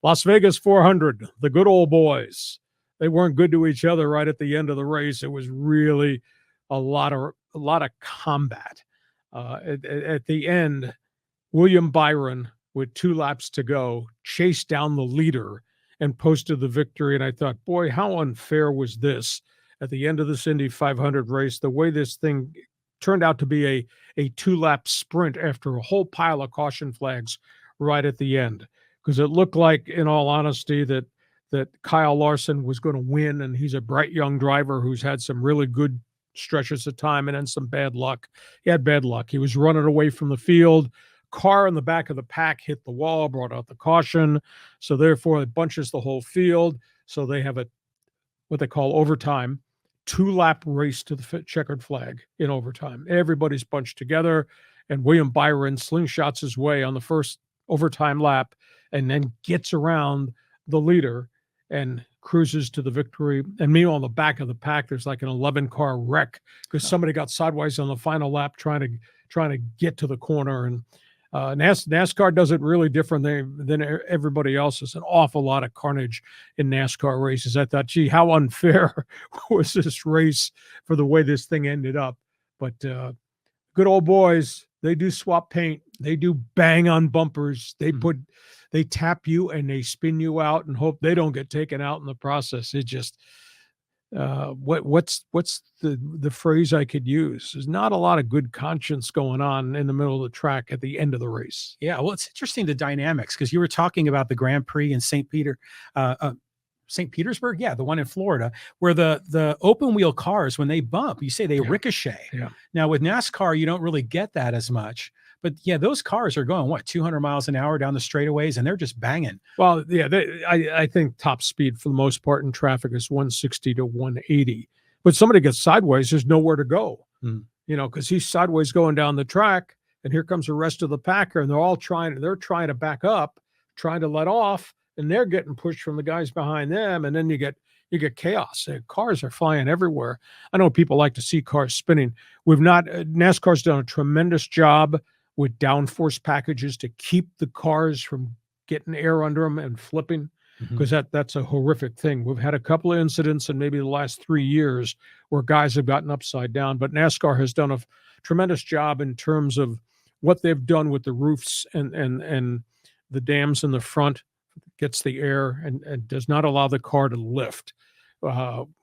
Las Vegas 400, the good old boys. They weren't good to each other right at the end of the race. It was really a lot of combat. At the end, William Byron, with 2 laps to go, chased down the leader and posted the victory. And I thought, boy, how unfair was this at the end of this Indy 500 race? The way this thing turned out to be a 2 lap sprint after a whole pile of caution flags right at the end. Because it looked like, in all honesty, that Kyle Larson was going to win, and he's a bright young driver who's had some really good stretches of time and then some bad luck. He had bad luck. He was running away from the field. Car in the back of the pack hit the wall, brought out the caution. So therefore, it bunches the whole field. So they have what they call overtime, 2 lap race to the checkered flag in overtime. Everybody's bunched together, and William Byron slingshots his way on the first overtime lap and then gets around the leader and cruises to the victory. And meanwhile, on the back of the pack, there's like an 11-car wreck because somebody got sideways on the final lap trying to get to the corner. And NASCAR does it really different than everybody else. There's an awful lot of carnage in NASCAR races. I thought, gee, how unfair was this race for the way this thing ended up? But good old boys, they do swap paint. They do bang on bumpers. They tap you and they spin you out and hope they don't get taken out in the process. It just what's the phrase I could use? There's not a lot of good conscience going on in the middle of the track at the end of the race. Yeah, well, it's interesting, the dynamics, because you were talking about the Grand Prix in St. Petersburg, yeah, the one in Florida, where the open wheel cars, when they bump, you say they ricochet. Yeah. Now with NASCAR, you don't really get that as much. But yeah, those cars are going 200 miles an hour down the straightaways, and they're just banging. Well, yeah, I think top speed for the most part in traffic is 160 to 180. But somebody gets sideways, there's nowhere to go. Because he's sideways going down the track, and here comes the rest of the packer, and they're trying to back up, trying to let off, and they're getting pushed from the guys behind them, and then you get chaos. Cars are flying everywhere. I know people like to see cars spinning. NASCAR's done a tremendous job with downforce packages to keep the cars from getting air under them and flipping, because that's a horrific thing. We've had a couple of incidents in maybe the last 3 years where guys have gotten upside down, but NASCAR has done a tremendous job in terms of what they've done with the roofs and the dams in the front, gets the air and does not allow the car to lift.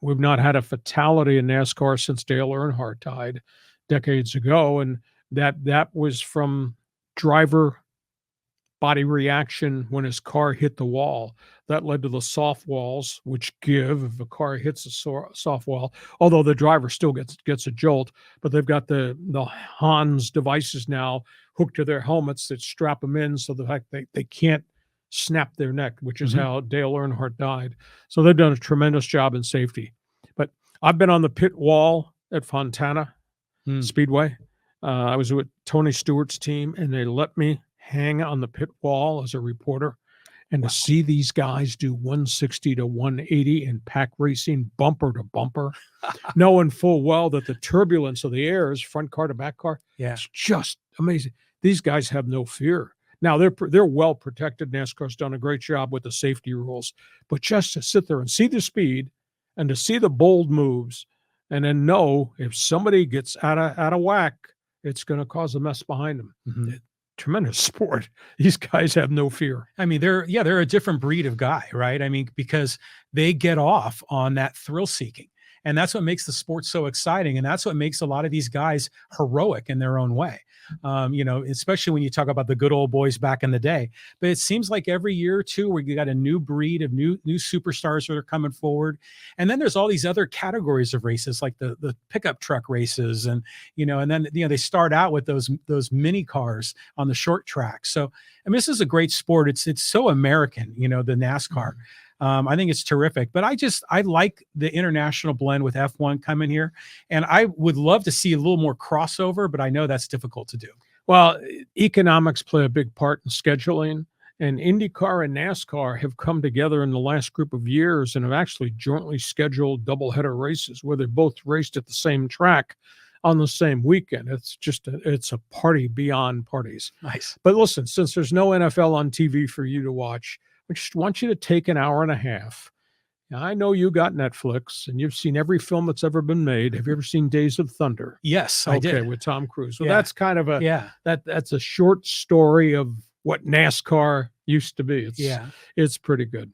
We've not had a fatality in NASCAR since Dale Earnhardt died decades ago, and that was from driver body reaction when his car hit the wall. That led to the soft walls, which give if a car hits a soft wall, although the driver still gets a jolt. But they've got the Hans devices now hooked to their helmets that strap them in so the fact they can't snap their neck, which is how Dale Earnhardt died. So they've done a tremendous job in safety. But I've been on the pit wall at Fontana Speedway. I was with Tony Stewart's team, and they let me hang on the pit wall as a reporter. And to see these guys do 160 to 180 in pack racing, bumper to bumper, knowing full well that the turbulence of the air is front car to back car, it's just amazing. These guys have no fear. Now, they're well protected. NASCAR's done a great job with the safety rules. But just to sit there and see the speed and to see the bold moves and then know if somebody gets out of whack, it's going to cause a mess behind them. Tremendous sport. These guys have no fear. I mean, they're a different breed of guy, right? I mean, because they get off on that thrill seeking. And that's what makes the sport so exciting. And that's what makes a lot of these guys heroic in their own way. Especially when you talk about the good old boys back in the day. But it seems like every year or two, we got a new breed of new superstars that are coming forward. And then there's all these other categories of races, like the pickup truck races, and then they start out with those mini cars on the short track. So I mean, this is a great sport. It's so American, the NASCAR. I think it's terrific, but I like the international blend with F1 coming here, and I would love to see a little more crossover, but I know that's difficult to do. Well, economics play a big part in scheduling, and IndyCar and NASCAR have come together in the last group of years and have actually jointly scheduled doubleheader races where they both raced at the same track on the same weekend. It's a party beyond parties. Nice. But listen, since there's no NFL on TV for you to watch, I just want you to take an hour and a half. Now, I know you got Netflix and you've seen every film that's ever been made. Have you ever seen Days of Thunder? Yes, I Okay, did. with Tom Cruise. So Yeah. that's kind of a Yeah. that's a short story of what NASCAR used to be. Yeah. It's pretty good.